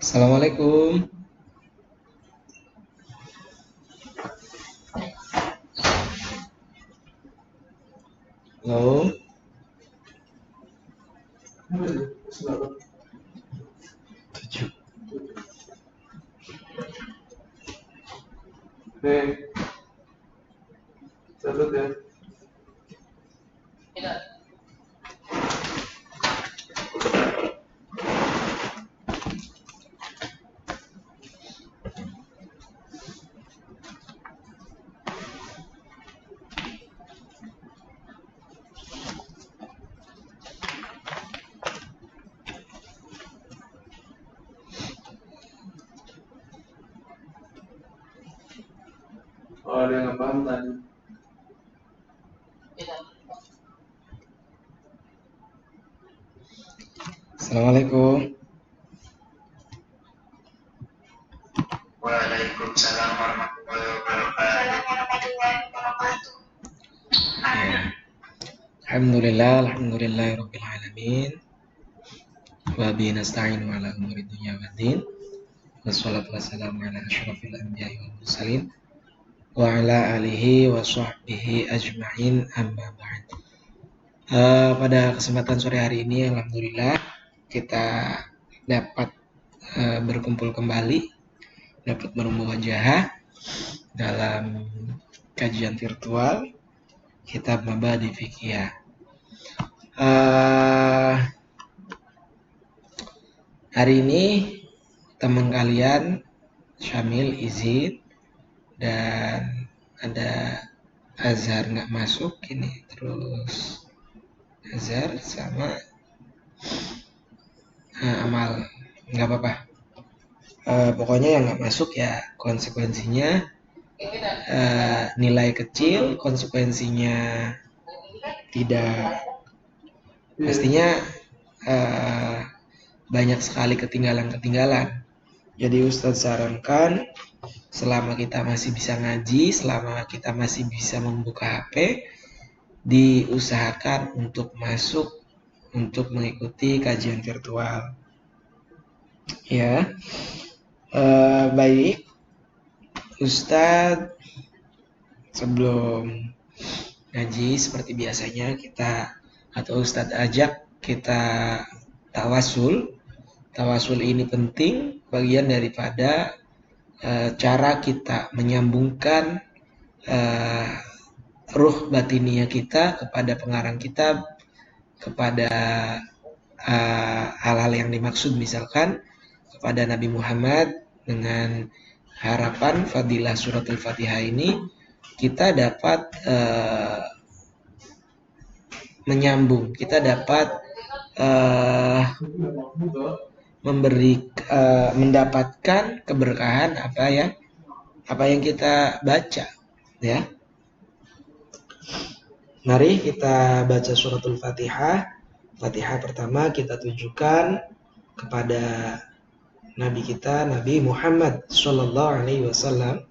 Assalamualaikum. Halo. Tujuh. Salut ya. Oh, ada yang nggak paham tadi. Assalamualaikum. Waalaikumsalam warahmatullahi wabarakatuh. Ya. Alhamdulillahirabbil alamin. Wa bihi nasta'inu ala umuri dunya waddin. Wassalatu wassalamu ala asyrafil anbiya'i wal mursalin wa ala alihi wa sahbihi ajma'in amma ba'd. Pada kesempatan sore hari ini alhamdulillah kita dapat berkumpul kembali, dapat berumbu wajah dalam kajian virtual kitab Mabadi Fiqhiyah. Hari ini teman kalian Syamil izin dan ada Azhar nggak masuk ini, terus Azhar sama Amal nggak apa-apa. Pokoknya yang nggak masuk ya konsekuensinya nilai kecil, konsekuensinya tidak, pastinya banyak sekali ketinggalan. Jadi Ustadz sarankan selama kita masih bisa ngaji, selama kita masih bisa membuka HP, diusahakan untuk masuk untuk mengikuti kajian virtual. Ya, baik. Ustadz sebelum ngaji seperti biasanya kita atau Ustadz ajak kita tawasul. Tawasul ini penting, bagian daripada cara kita menyambungkan ruh batiniah kita kepada pengarang kitab, kepada hal-hal yang dimaksud, misalkan kepada Nabi Muhammad, dengan harapan fadilah surat Al-Fatihah ini kita dapat menyambung, kita dapat mendapatkan keberkahan apa yang kita baca, ya. Mari kita baca suratul Fatihah. Fatihah pertama kita tujukan kepada Nabi kita, Nabi Muhammad Sallallahu Alaihi Wasallam.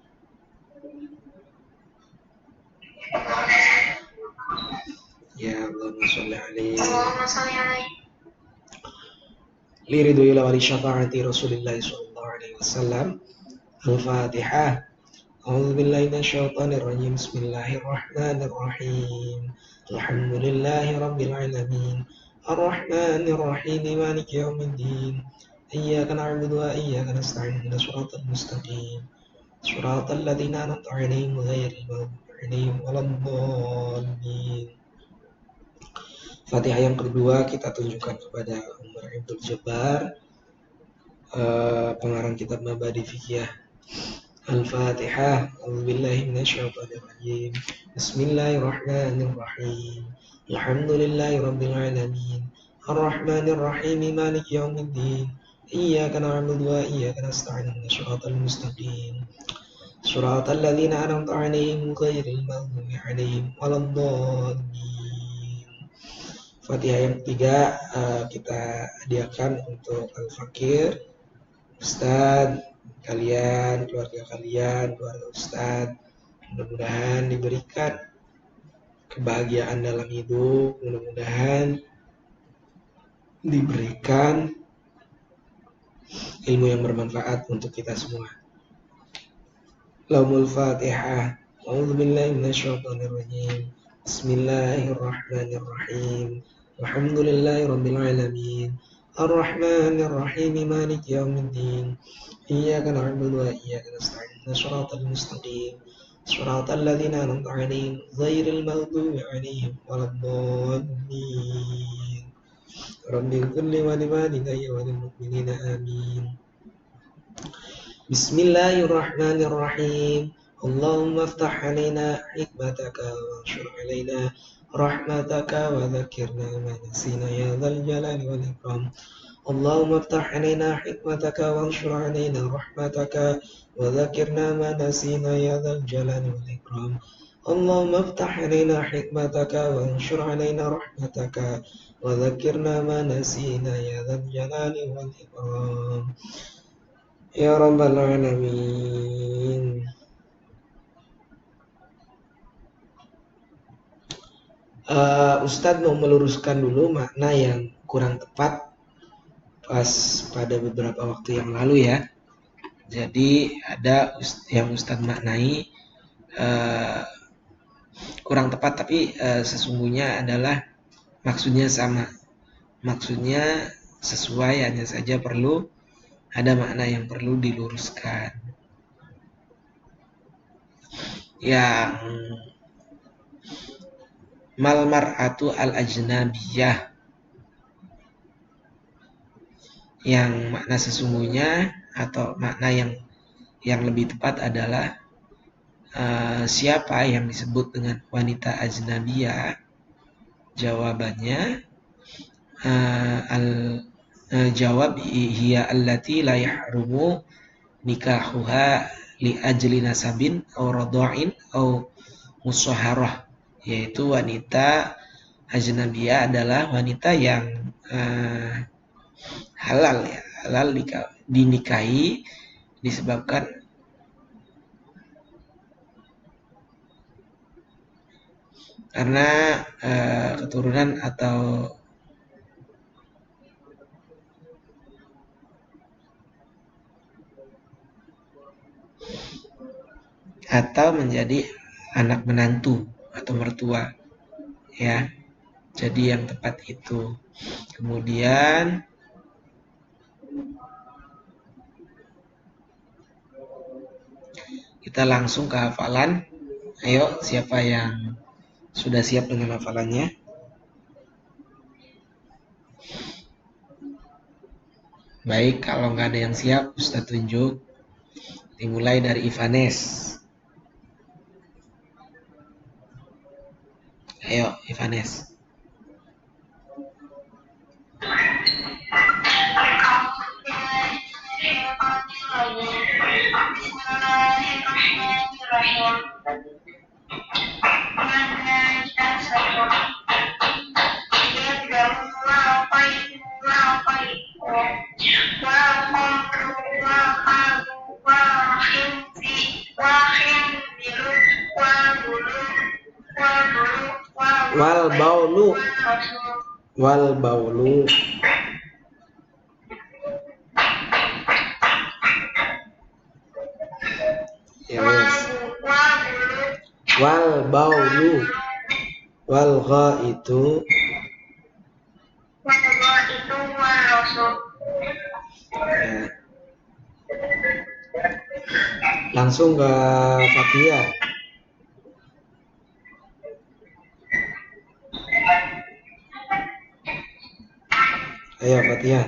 Ya Allahumma sholli alaihi. Liridhu ila wali syafa'ati Rasulillah sallallahu alaihi wasallam. Al-Fatihah. A'udzu billahi minasyaitonir rajim. Bismillahirrahmanirrahim. Alhamdulillahi rabbil alamin. Ar-Rahmanir Rahim. Maliki yaumiddin. Iyyaka na'budu wa iyyaka nasta'in. Ihdinas siratal mustaqim. Siratal ladzina an'amta 'alaihim ghairil maghdubi 'alaihim waladdallin. Fatihah yang kedua kita tunjukkan kepada Umar Abdul Jabbar, pengarang kitab Mabadi Fiqhiyah. Al-Fatihah. A'udzubillahi minasyaitonir rajim. Bismillahirrahmanirrahim. Alhamdulillahi rabbil alamin. Ar-Rahmanir Rahim. Maliki yaumiddin. Iyyaka na'budu wa iyyaka nasta'in. Ihdinas siratal mustaqim. Siratal ladzina an'amta 'alaihim ghairil maghdubi 'alaihim waladdallin. Fatihah yang ketiga kita hadiahkan untuk Al-Fakir, Ustadz, kalian, keluarga Ustadz. Mudah-mudahan diberikan kebahagiaan dalam hidup, mudah-mudahan diberikan ilmu yang bermanfaat untuk kita semua. Lahumul Fatihah. A'udzu billahi minasyaitonir rajim. Bismillahirrahmanirrahim. Alhamdulillahirabbil alamin. Arrahmanir rahim. Maliki yaumiddin. Iyyaka na'budu wa iyyaka nasta'in. Shiratal mustaqim. Shiratal ladzina an'amta 'alaihim ghairil maghdubi 'alaihim waladdallin. Rabbi ighfir li wa liwalidayya wa lil mu'minina amin. Bismillahirrahmanirrahim. Allahumma aftah alaina hikmataka wa anshur alaina rahmataka wa dzakirna ma nasina ya dzal jalali wal ikram. Allahumma aftah alaina hikmataka wa anshur alaina rahmataka wa dzakirna ma nasina ya dzal jalali wal ikram. Allahumma aftah alaina hikmataka wa anshur alaina rahmataka wa dzakirna ma nasina ya dzal jalali wal ikram. Ya Rabbal Alamin. Ustadz mau meluruskan dulu makna yang kurang tepat pas pada beberapa waktu yang lalu ya. Jadi ada yang Ustadz maknai kurang tepat, tapi sesungguhnya adalah maksudnya sama. Maksudnya sesuai, hanya saja perlu ada makna yang perlu diluruskan. Yang mal mar'atu al ajnabiyah, yang makna sesungguhnya atau makna yang lebih tepat adalah siapa yang disebut dengan wanita ajnabiyah. Jawabannya jawab hiya allati la yahrumu nikahuha li ajli nasabin aw radha'in aw musyaharah, yaitu wanita ajnabiyah adalah wanita yang halal dinikahi disebabkan karena keturunan atau menjadi anak menantu atau mertua ya. Jadi yang tepat itu. Kemudian kita langsung ke hafalan. Ayo, siapa yang sudah siap dengan hafalannya? Baik, kalau nggak ada yang siap, Ustadz tunjuk. Dimulai dari Ivanes. Ayo, Ivanes. Bismillahirrahmanirrahim. Wal baulu yes. Wal baulu wal ghaitu ya. Langsung ke Fathia. Ayo Fathia.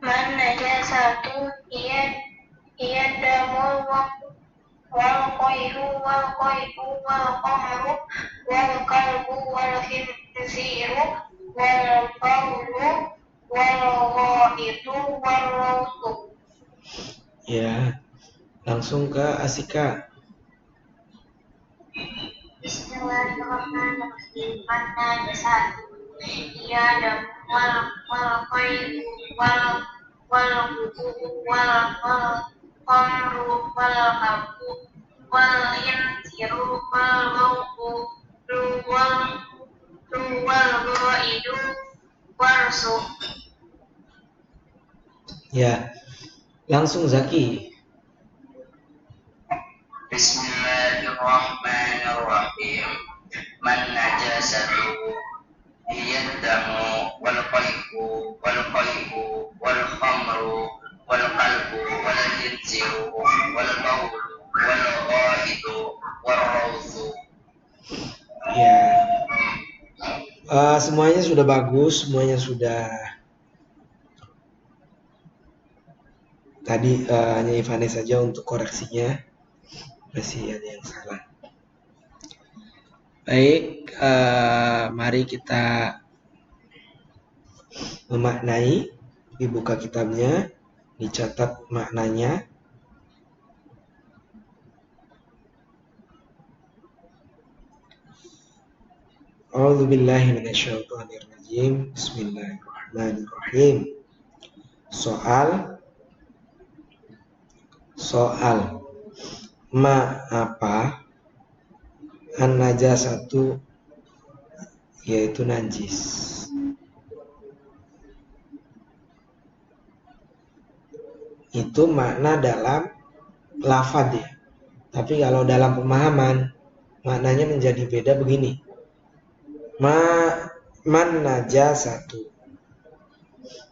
Mana satu ia damul wal qaihu wal qamru wal kalbu wal khinziru wal baulu wal ghaitu wal rawtu. Ya, langsung ke Asika. Bismillahirrahmanirrahim. Mana satu ia damul wal qaihu wal qamru wal kalbu wal khinziru wal ghaitu wal ghaidu masuk. Ya, langsung Zaki. Bismillahirrahmanirrahim. Man najasatu hiya damu wal qayhu wal khamru wal qalbu wal jinsiru wal bawlu wal ghaidu wal rawthu. Ya, semuanya sudah bagus, semuanya sudah. Tadi hanya Ivani saja untuk koreksinya, masih ada yang salah. Baik, mari kita memaknai. Dibuka kitabnya, dicatat maknanya. A'udzubillahi minasyaitonirrajim. Bismillahirrahmanirrahim. Soal ma apa an-najasatu yaitu najis. Itu makna dalam lafaz ya. Tapi kalau dalam pemahaman maknanya menjadi beda begini. Man najasatu,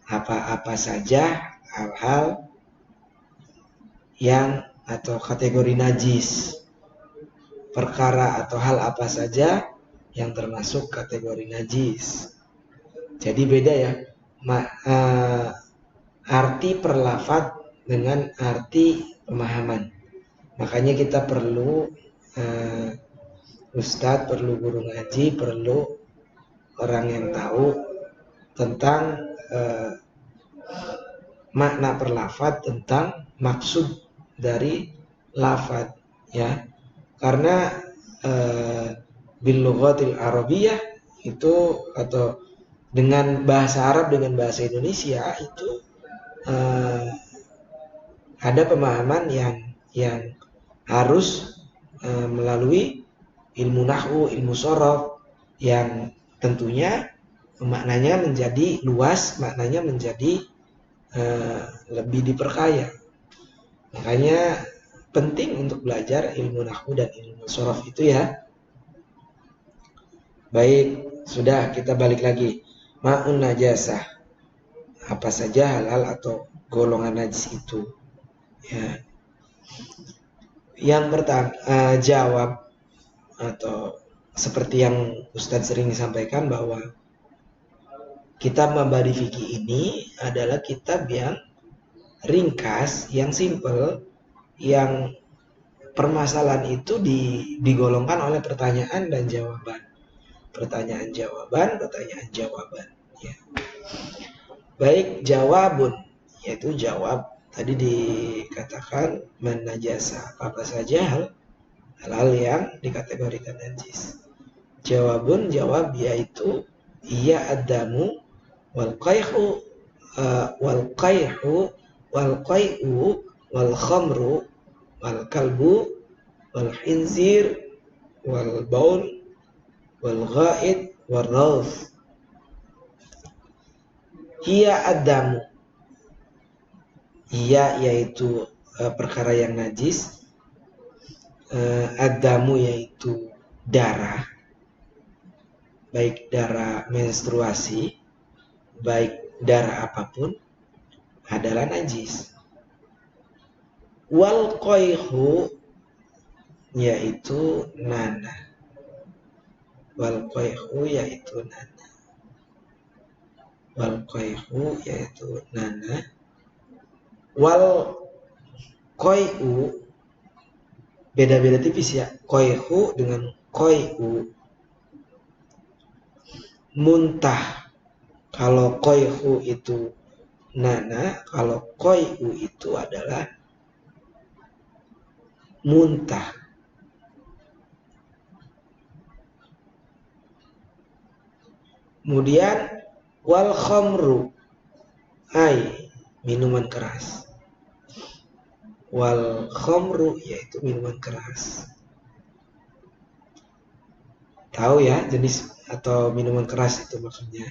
apa-apa saja hal-hal yang atau kategori najis, perkara atau hal apa saja yang termasuk kategori najis. Jadi beda ya, arti per lafaz dengan arti pemahaman. Makanya kita perlu ustadz, perlu guru ngaji, perlu orang yang tahu tentang makna per lafaz, tentang maksud dari lafaz ya. Karena bil lughatil arabiyyah itu, atau dengan bahasa Arab dengan bahasa Indonesia itu ada pemahaman yang harus melalui ilmu nahwu, ilmu sorof, yang tentunya maknanya menjadi luas, maknanya menjadi lebih diperkaya. Makanya penting untuk belajar ilmu nahwu dan ilmu sorof itu ya. Baik, sudah, kita balik lagi. Ma'un najasah, apa saja hal-hal atau golongan najis itu ya. Yang pertama, jawab atau seperti yang Ustadz sering disampaikan bahwa kitab Mabadi Fikih ini adalah kitab yang ringkas, yang simple, yang permasalahan itu digolongkan oleh pertanyaan dan jawaban. Pertanyaan jawaban ya. Baik, jawabun yaitu jawab. Tadi dikatakan man najasa, apa saja hal-hal yang dikategorikan najis. Jawabun, jawab yaitu iya adamu wal qayhu wal qay'u wal khamru wal kalbu wal khinzir wal baul wal ghaid wal rawth. Iya adamu, iya yaitu perkara yang najis, adamu yaitu darah, baik darah menstruasi, baik darah apapun adalah najis. Wal qayhu yaitu nanah, wal qayhu yaitu nanah. Wal qayhu yaitu nanah. Wal qay'u beda-beda tipis ya. Qayhu dengan qay'u. Muntah, kalau qayhu itu nanah, kalau qay'u itu adalah muntah. Kemudian wal khamru, minuman keras. Wal khamru yaitu minuman keras. Tahu ya jenis atau minuman keras itu maksudnya.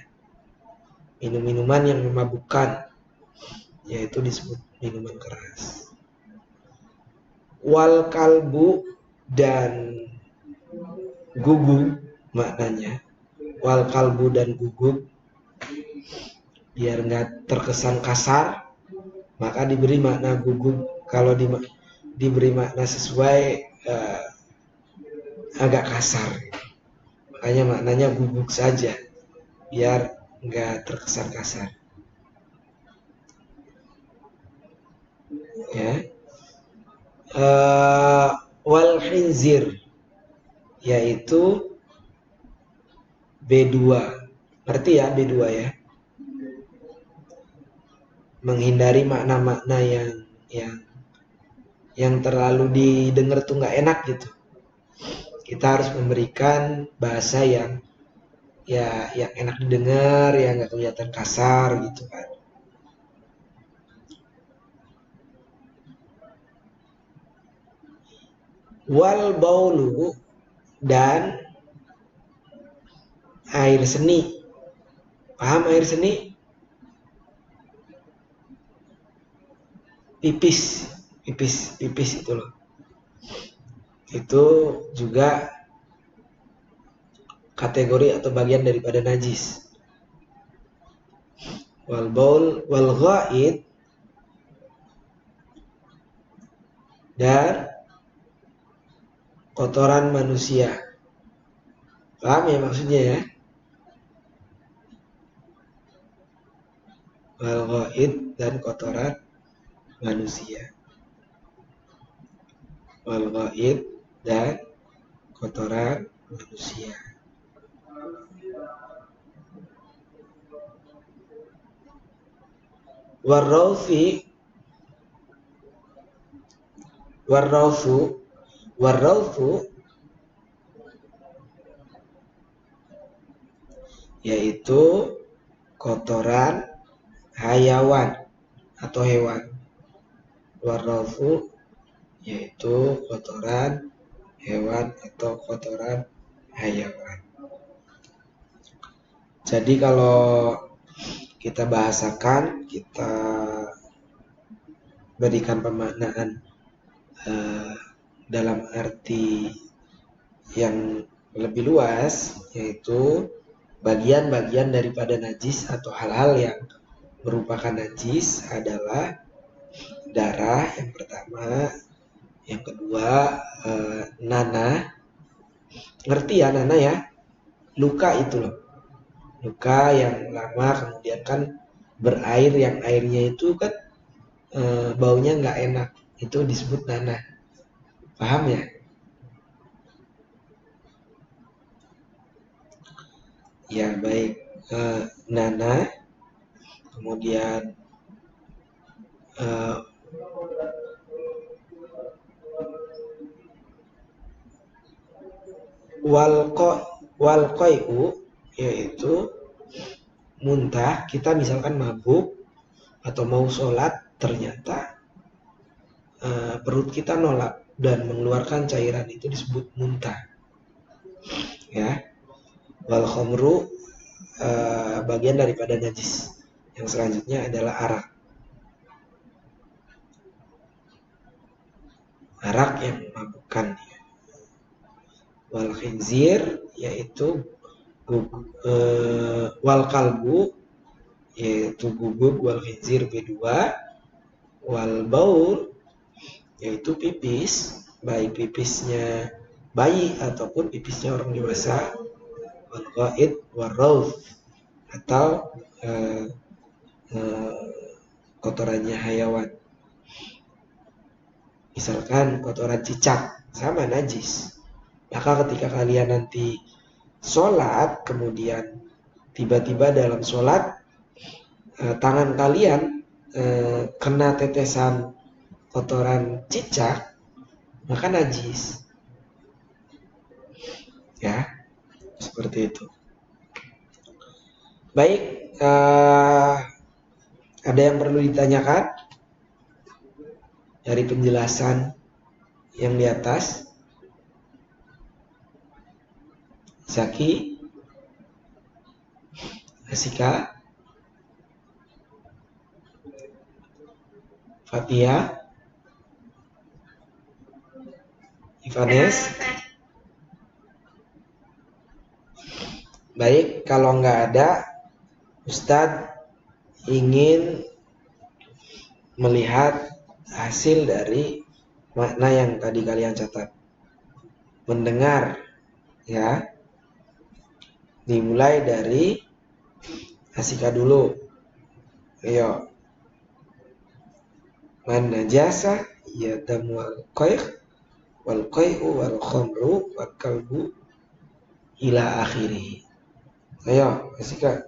minum-minuman yang memabukkan, yaitu disebut minuman keras. Wal kalbu dan guguk maknanya. Wal kalbu dan guguk, biar nggak terkesan kasar, maka diberi makna guguk. Kalau diberi makna sesuai agak kasar, makanya maknanya guguk saja, biar nggak terkesan kasar. Ya. Wal khinzir, yaitu B2. Ngerti ya B2 ya? Menghindari makna-makna yang terlalu didengar tuh nggak enak gitu. Kita harus memberikan bahasa yang enak didengar, yang nggak kelihatan kasar gitu kan. Wal baulu dan air seni. Paham air seni? Pipis itu loh. Itu juga kategori atau bagian daripada najis. Wal baul wal ghaid dan kotoran manusia. Paham ya maksudnya ya? Wal ghaid dan kotoran manusia. Wal ghaid dan kotoran manusia. Warraufu yaitu kotoran hayawan atau hewan. Warraufu yaitu kotoran hewan atau kotoran hayawan. Jadi kalau kita bahasakan, kita berikan pemaknaan dalam arti yang lebih luas, yaitu bagian-bagian daripada najis atau hal-hal yang merupakan najis adalah darah yang pertama, yang kedua nanah. Ngerti ya nanah ya? Luka itu loh. Luka yang lama kemudian kan berair, yang airnya itu kan baunya nggak enak, itu disebut nanah. Paham ya? Ya baik, nanah, kemudian walqai'u yaitu muntah. Kita misalkan mabuk atau mau sholat, ternyata perut kita nolak dan mengeluarkan cairan, itu disebut muntah. Ya. Wal khamru bagian daripada najis. Yang selanjutnya adalah arak. Arak yang memabukkan. Wal khinzir yaitu wal kalbu yaitu guguk, wal khinzir B2. Wal baul yaitu pipis, baik pipisnya bayi ataupun pipisnya orang dewasa. Wal ghaid wal rauf atau kotorannya hayawan. Misalkan kotoran cicak, sama najis. Maka ketika kalian nanti sholat, kemudian tiba-tiba dalam sholat tangan kalian kena tetesan kotoran cicak, maka najis. Ya, seperti itu. Baik, ada yang perlu ditanyakan dari penjelasan yang di atas? Zaki, Asika, Fatia, Ivanes. Baik, kalau nggak ada, Ustadz ingin melihat hasil dari makna yang tadi kalian catat. Mendengar, ya. Dimulai dari Asika dulu. Ayo. Man najasa yadamu wal qai'u wal khamru wal kalbu ila akhirih. Ayo, Asika.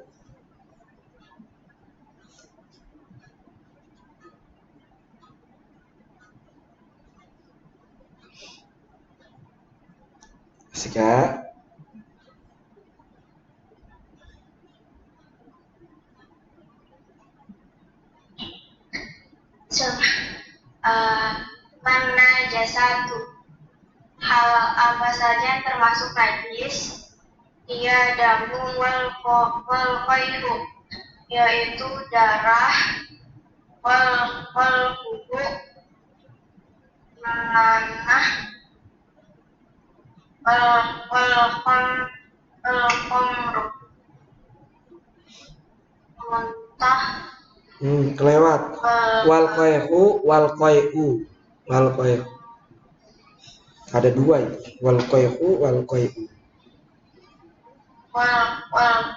Asika. Mana jasadu, hal apa saja yang termasuk najis, ia damu wal qai'u, yaitu darah, wal kubu, nanah, wal khamru, muntah, Kelewat. Wal qai'u. Ada dua ini. Wal qai'u. wal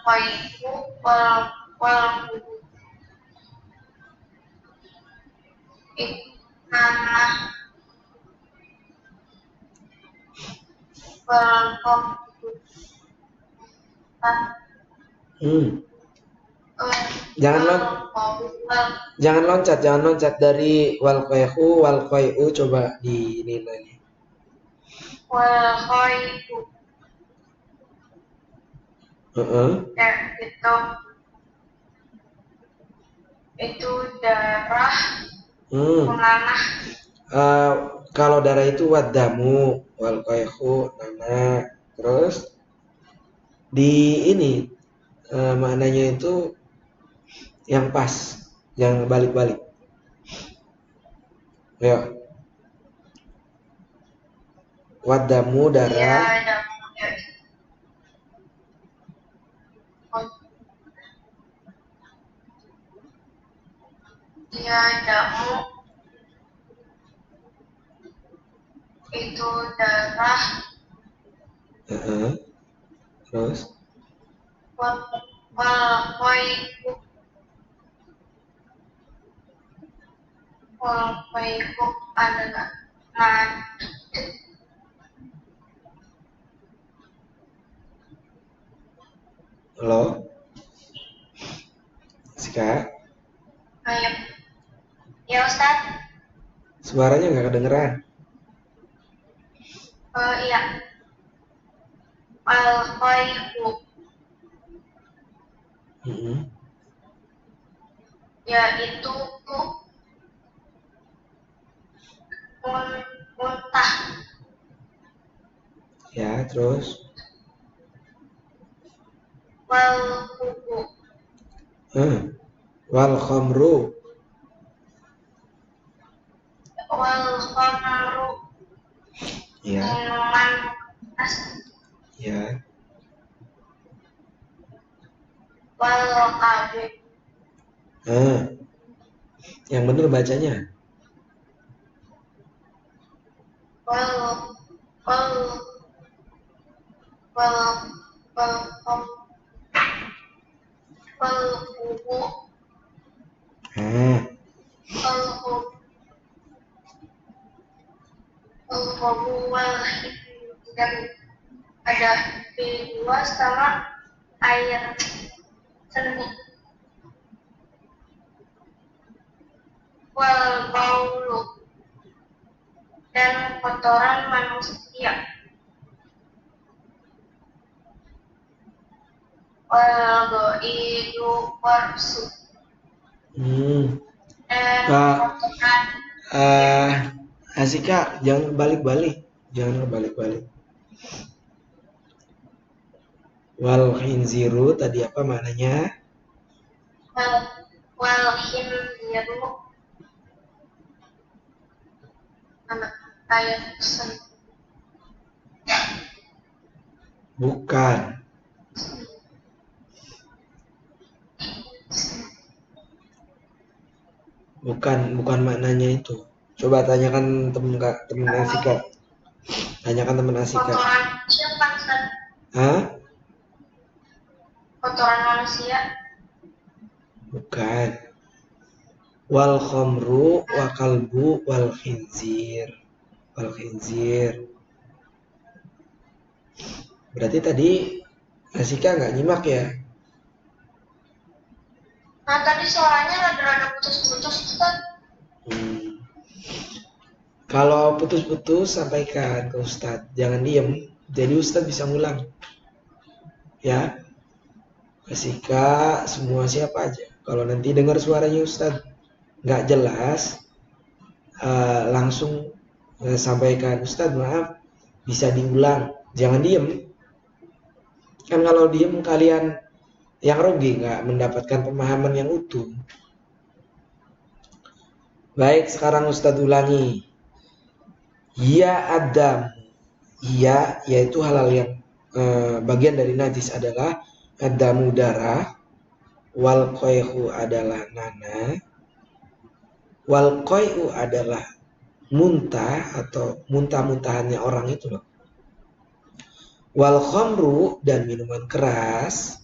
qai'u, wal kubu, nanah, wal khamru. Jangan loncat dari wal qai'u coba dinilai. Wal qai'u. Ya, itu darah, nanah. Kalau darah itu wadamu, wal qai'u nanah. Terus di ini maknanya itu yang pas, yang balik-balik. Ya. Wadamu darah. Ya, damu itu darah. Terus Wal qai'u. Wal qai'u adalah halo Sika, Ayo. Ya Ustaz. Suaranya nggak kedengeran. Iya. Wal qai'u. Yaitu muntah. Ya, terus Wal kubu. wal khamru. Wal khamru. Ya. Minuman keras. Ya. Wal kalbu. Yang benar bacanya. Wal kubu. Dan ada B2 sama air seni. Wal baulu, dan kotoran manusia. Wal goidu warsu, dan kotoran. Asika, jangan balik-balik. Wal khinziru tadi apa maknanya? Wal khinziru ayat sen. Bukan. Bukan maknanya itu. Coba tanyakan temen Asika. Tanyakan temen Asika. Kotoran siapa Ustaz? Hah? Kotoran manusia. Bukan. Wal khamru wa kalbu wal khinzir. Wal khinzir. Berarti tadi Asika nggak nyimak ya? Nah tadi suaranya rada-rada putus-putus Ustaz. Kalau putus-putus sampaikan ke Ustadz, jangan diem. Jadi Ustadz bisa ngulang. Ya, Asika semua siapa aja. Kalau nanti dengar suaranya Ustadz nggak jelas, langsung sampaikan Ustadz maaf, bisa diulang. Jangan diem. Kan kalau diem kalian yang rugi nggak mendapatkan pemahaman yang utuh. Baik, sekarang Ustadz ulangi. Ya Adam, ya yaitu halal yang bagian dari najis adalah adamu darah, wal qoyhu adalah nanah, wal qoyhu adalah muntah atau muntah-muntahannya orang itu loh. Wal khamru dan minuman keras,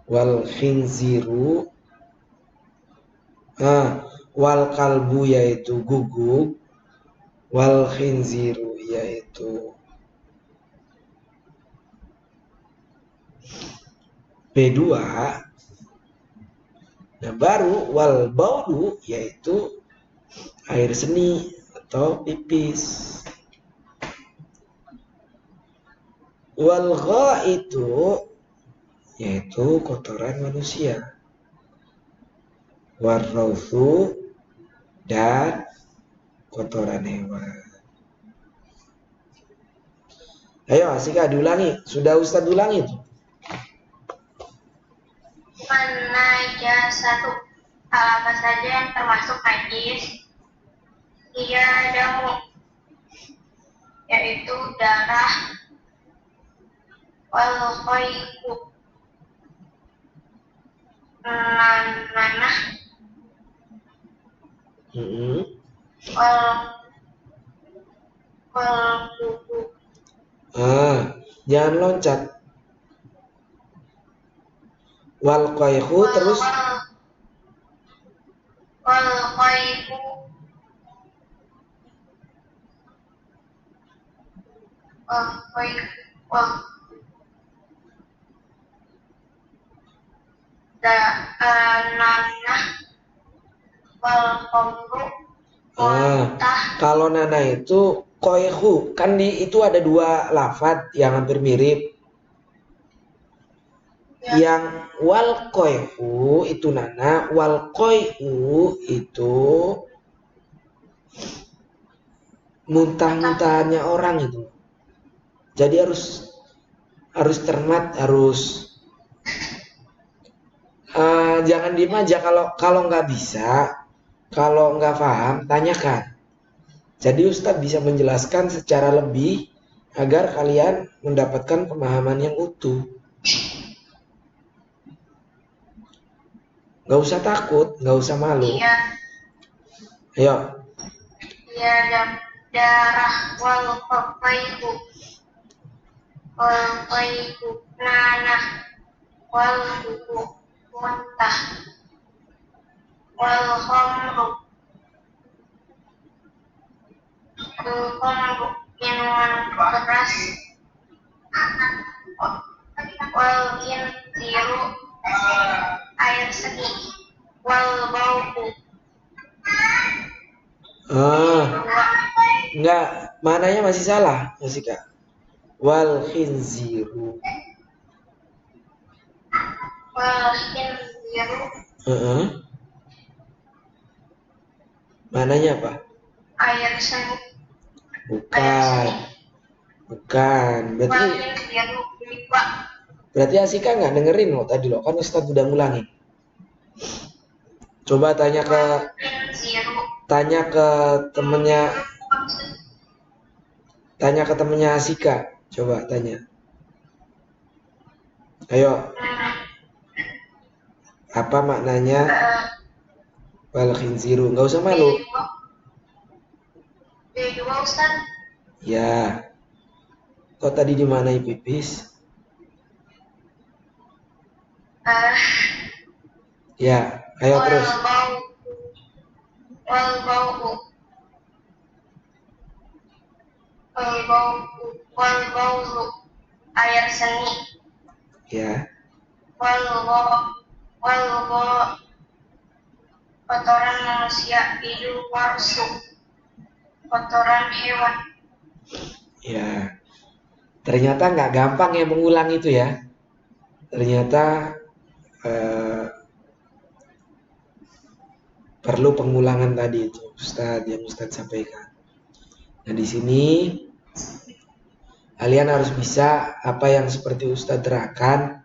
wal khinziru, wal kalbu yaitu guguk, wal khinziru yaitu B2. Nah baru wal baulu yaitu air seni atau pipis. Wal ghaitu yaitu kotoran manusia. Warrauthu dan kotoran hewan. Ayo Asika diulangi. Sudah Ustadz ulangi tuh. Najasatu hal apa saja yang termasuk najis. Ia damu yaitu darah. Wal khayku nanah. Wal kuku. Jangan loncat. Wal qayhu terus wal qayhu nanah wal khamru kalau nana itu qayhu kan itu ada dua lafadz yang hampir mirip. Yang wal qayhu itu nana, wal qayhu itu muntah-muntahannya orang itu. Jadi harus cermat, harus jangan diem aja. Kalau nggak bisa, kalau nggak paham, tanyakan. Jadi Ustadz bisa menjelaskan secara lebih agar kalian mendapatkan pemahaman yang utuh. Nggak usah takut, nggak usah malu. Iya. Ayo. Iya, darah wal qayhu nanah wal kuku muntah wal khamru minuman keras wal khinziru air seni wal bauku. Enggak, mananya masih salah, masih Kak. Wal khinziru. Wal khinziru. Mananya apa? Air seni. Bukan. Berarti Asika nggak dengerin loh tadi loh, kan Ustadz udah ngulangin. Coba tanya ke temennya Ustaz? Tanya ke temennya Asika. Coba tanya. Ayo, apa maknanya wal khinziru? Nggak usah malu. B2 Ustaz. Ya. Kok tadi dimanai pipis? Ya, ayo terus. Wal-bau air seni. Ya. Wal-bau kotoran manusia. Itu warsu kotoran hewan. Ya. Ternyata nggak gampang ya mengulang itu ya. Ternyata perlu pengulangan tadi itu, yang Ustadz sampaikan. Nah di sini kalian harus bisa apa yang seperti Ustadz terangkan,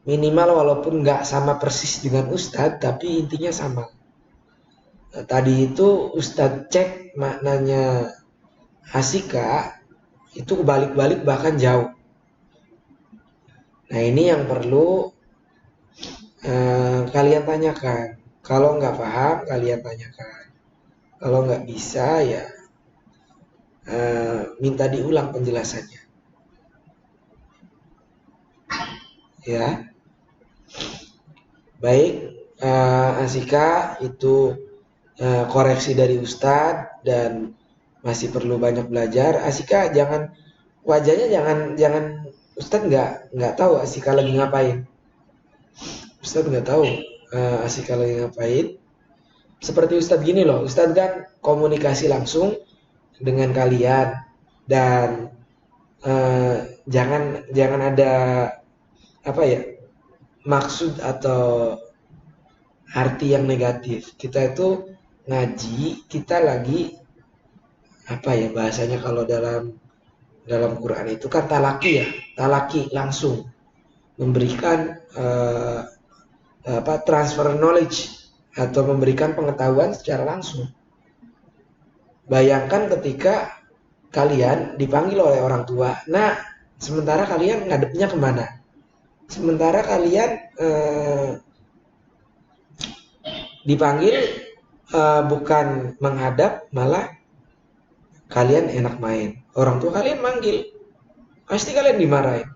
minimal walaupun nggak sama persis dengan Ustadz, tapi intinya sama. Nah, tadi itu Ustadz cek maknanya Asika itu balik-balik bahkan jauh. Nah ini yang perlu kalian tanyakan. Kalau nggak paham kalian tanyakan. Kalau nggak bisa ya minta diulang penjelasannya. Ya. Baik, Asika itu koreksi dari Ustadz dan masih perlu banyak belajar. Asika jangan wajahnya jangan Ustadz nggak tahu Asika lagi ngapain. Ustadz nggak tahu Asika lagi ngapain. Seperti Ustadz gini loh, Ustadz kan komunikasi langsung dengan kalian dan jangan ada apa ya maksud atau arti yang negatif. Kita itu ngaji, kita lagi apa ya bahasanya kalau dalam Quran itu kan talaki ya, talaki langsung memberikan transfer knowledge atau memberikan pengetahuan secara langsung. Bayangkan ketika kalian dipanggil oleh orang tua, nah sementara kalian ngadepnya kemana? Sementara kalian dipanggil bukan menghadap, malah kalian enak main. Orang tua kalian manggil, pasti kalian dimarahin.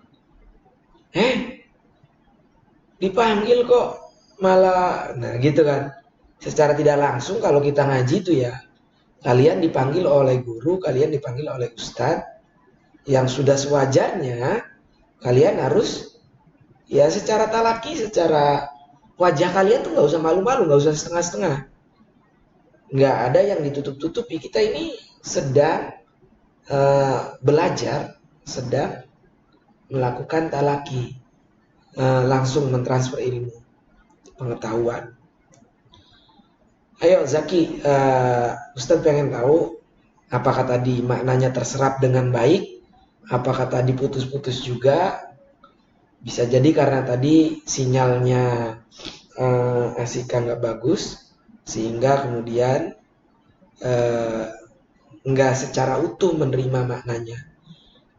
Dipanggil kok malah, nah gitu kan. Secara tidak langsung kalau kita ngaji itu ya, kalian dipanggil oleh guru, kalian dipanggil oleh ustadz, yang sudah sewajarnya kalian harus ya secara talaki, secara wajah kalian tuh nggak usah malu-malu, nggak usah setengah-setengah, nggak ada yang ditutup-tutupi. Kita ini sedang belajar, sedang melakukan talaki, langsung mentransfer ilmu, pengetahuan. Ayo Zaki, Ustadz pengen tahu apakah tadi maknanya terserap dengan baik, apakah tadi putus-putus juga. Bisa jadi karena tadi sinyalnya Asika nggak bagus, sehingga kemudian nggak secara utuh menerima maknanya.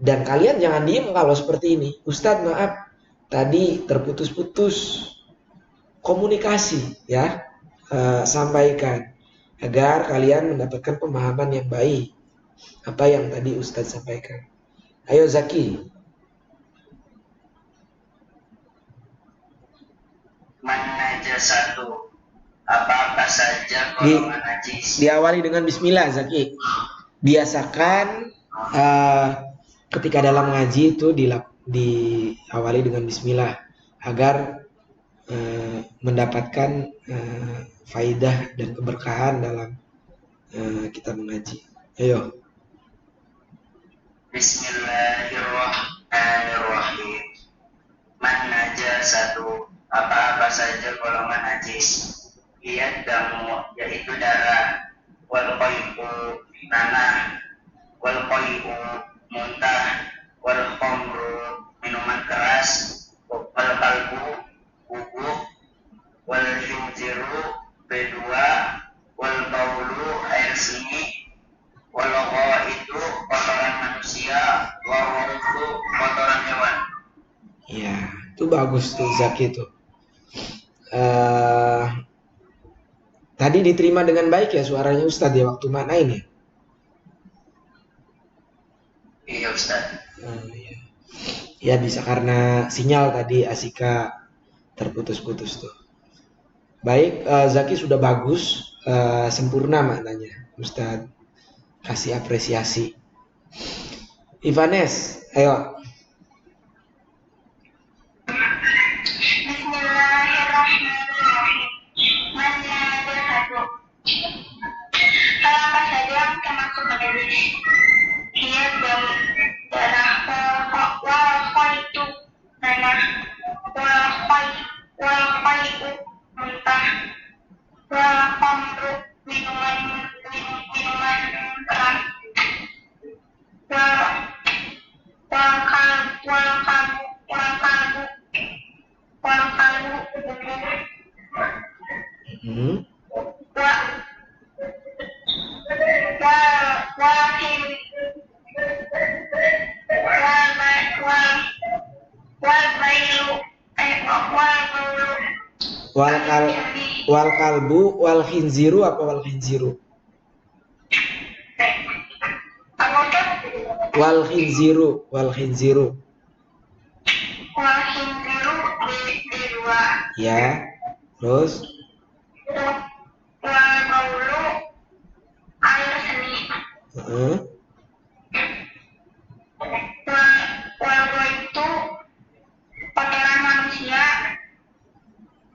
Dan kalian jangan diem kalau seperti ini. Ustadz maaf, tadi terputus-putus komunikasi ya, sampaikan agar kalian mendapatkan pemahaman yang baik apa yang tadi Ustadz sampaikan. Ayo Zaki. Satu, apa-apa saja golongan najis. Diawali dengan bismillah Zaki. Biasakan ketika dalam ngaji itu diawali dengan bismillah agar mendapatkan faidah dan keberkahan dalam kita mengaji. Ayo. Bismillahirrahmanirrahim. Man najasatu, apa-apa saja golongan najis. Ia damu, yaitu darah. Wal qai'u, nanah. Wal qai'u, muntah. Wal khamru, minuman keras. Wal kalbu, bubuk. Wal khinziru, B2. Wal baulu, air seni. Wal Ya, itu bagus tuh Zaki tuh. Eh, Tadi diterima dengan baik ya suaranya Ustadz ya waktu maknain ya. Iya Ustaz. Ya. Ya bisa karena sinyal tadi Asika terputus-putus tuh. Baik, Zaki sudah bagus, sempurna maknanya. Ustadz kasih apresiasi. Ivanes, ayo. Bismillahirrahmanirrahim. Masyarakat. Apa saja yang termasuk majelis? Dia darah wal itu tanah wal itu mentah wal khamru minuman keras wal wal kalbu bubur Hmm. wal wal Wal kal wal kalbu wal khinziru apa wal khinziru? Wal khinziru di dua ya. Terus wal baulu air seni heeh. wal itu kotoran manusia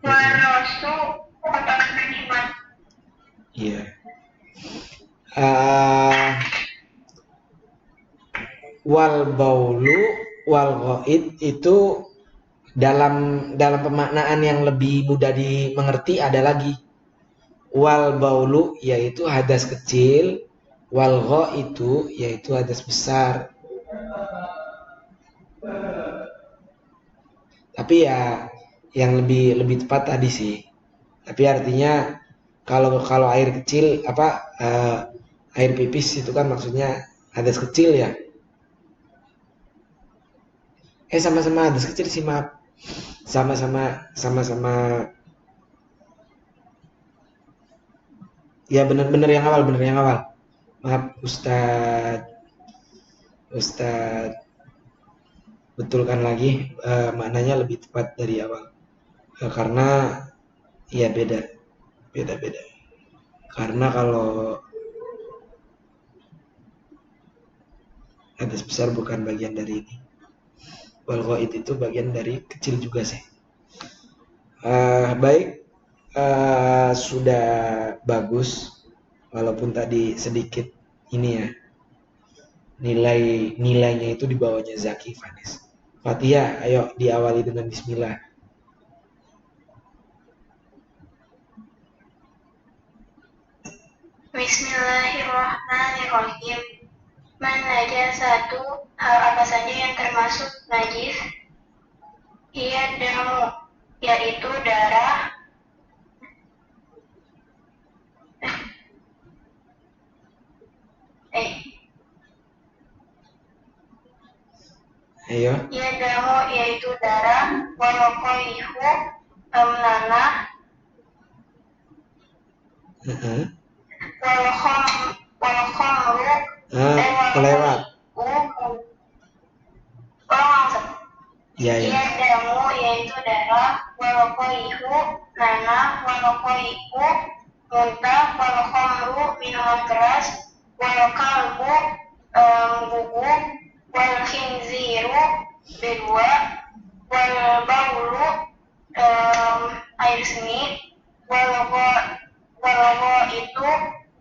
wal rosu kotoran hewan. Iya. Wal baulu wal ghaid itu dalam pemaknaan yang lebih mudah dimengerti ada lagi. Wal baulu yaitu hadas kecil, wal itu yaitu hadas besar. Tapi ya yang lebih tepat tadi sih. Tapi artinya kalau air kecil air pipis itu kan maksudnya hadas kecil ya. Sama-sama hadas kecil sih maaf. Sama-sama ya benar yang awal maaf Ustadz betulkan lagi maknanya lebih tepat dari awal karena ya beda karena kalau hadas besar bukan bagian dari ini wal ghaid itu bagian dari kecil juga sih. Baik, sudah bagus walaupun tadi sedikit ini ya nilainya itu di bawahnya Zaki Vanes. Fatihah, ayo diawali dengan Bismillah. Bismillahirrahmanirrahim. Satu hal apa saja yang termasuk najis? Ia damu, yaitu darah. Ayo. Ia damu, yaitu darah. Walokoihu, nanah. Walkhomru, kelewat. Ya. Ia damu, yaitu darah. Walokoihu, nanah. Walokoihu, muntah. Walkhomru, minuman keras. Walkalbu, bubuk. Walkhinziru, kedua. Walbaulu, air seni. Walgo itu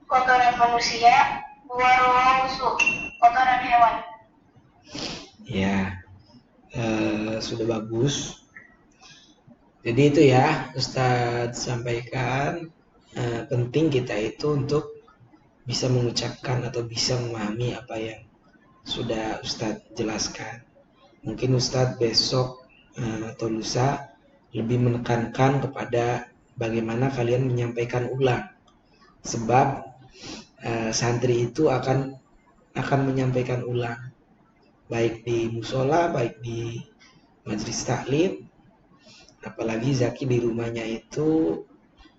kotoran manusia. Walwausu, kotoran hewan. Ya, sudah bagus. Jadi itu ya Ustadz sampaikan penting kita itu untuk bisa mengucapkan atau bisa memahami apa yang sudah Ustadz jelaskan. Mungkin Ustadz besok atau lusa lebih menekankan kepada bagaimana kalian menyampaikan ulang. Sebab santri itu akan menyampaikan ulang. Baik di musola, baik di majelis taklim, apalagi Zaki di rumahnya itu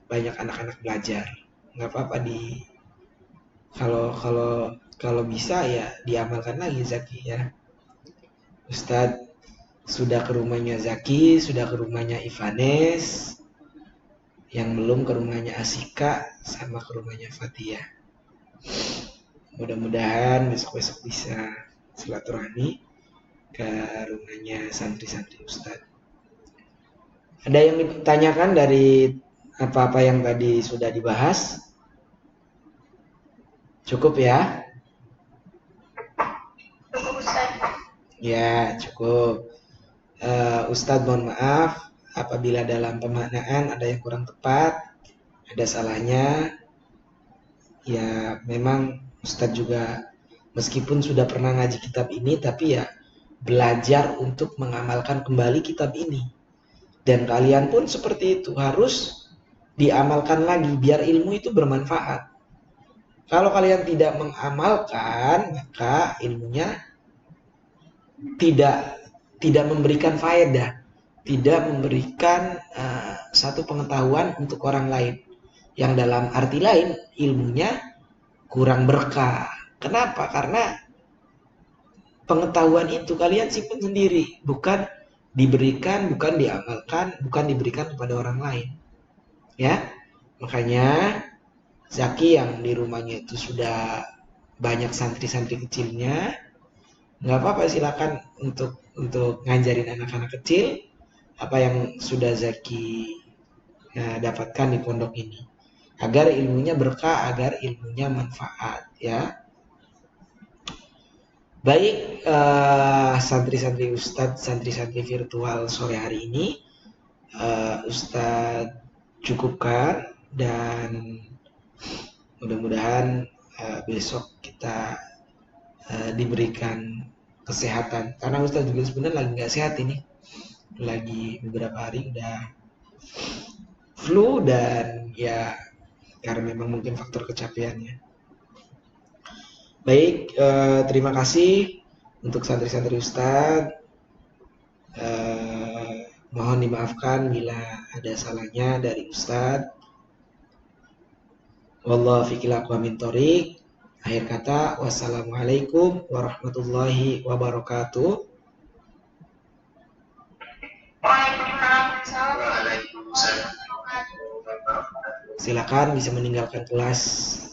banyak anak-anak belajar. Nggak apa-apa kalau bisa ya diamalkan lagi Zaki ya. Ustadz sudah ke rumahnya Zaki, sudah ke rumahnya Ivanes, yang belum ke rumahnya Asika sama ke rumahnya Fatia. Mudah-mudahan besok-besok bisa silaturahmi ke rumahnya santri-santri Ustadz. Ada yang ditanyakan dari apa-apa yang tadi sudah dibahas? Cukup ya? Cukup Ustaz. Ya, cukup. Ustadz mohon maaf apabila dalam pemaknaan ada yang kurang tepat, ada salahnya. Ya, memang Ustadz juga meskipun sudah pernah ngaji kitab ini, tapi ya belajar untuk mengamalkan kembali kitab ini. Dan kalian pun seperti itu, harus diamalkan lagi biar ilmu itu bermanfaat. Kalau kalian tidak mengamalkan, maka ilmunya tidak memberikan faedah, tidak memberikan satu pengetahuan untuk orang lain. Yang dalam arti lain, ilmunya kurang berkah. Kenapa? Karena pengetahuan itu kalian simpan sendiri, bukan diberikan, bukan diamalkan, bukan diberikan kepada orang lain. Ya, makanya Zaki yang di rumahnya itu sudah banyak santri-santri kecilnya, nggak apa-apa, silakan untuk ngajarin anak-anak kecil apa yang sudah Zaki dapatkan di pondok ini, agar ilmunya berkah, agar ilmunya manfaat ya. Baik, santri-santri Ustadz, santri-santri virtual sore hari ini Ustadz cukupkan, dan mudah-mudahan besok kita diberikan kesehatan, karena Ustadz juga sebenarnya lagi nggak sehat ini, lagi beberapa hari udah flu, dan ya karena memang mungkin faktor kecapeannya. Baik, terima kasih untuk santri-santri Ustadz. Mohon dimaafkan bila ada salahnya dari Ustadz. Wallahu fiqil aqwa min thoriq. Akhir kata, wassalamualaikum warahmatullahi wabarakatuh. Waalaikumsalam. Waalaikumsalam. Silakan bisa meninggalkan kelas.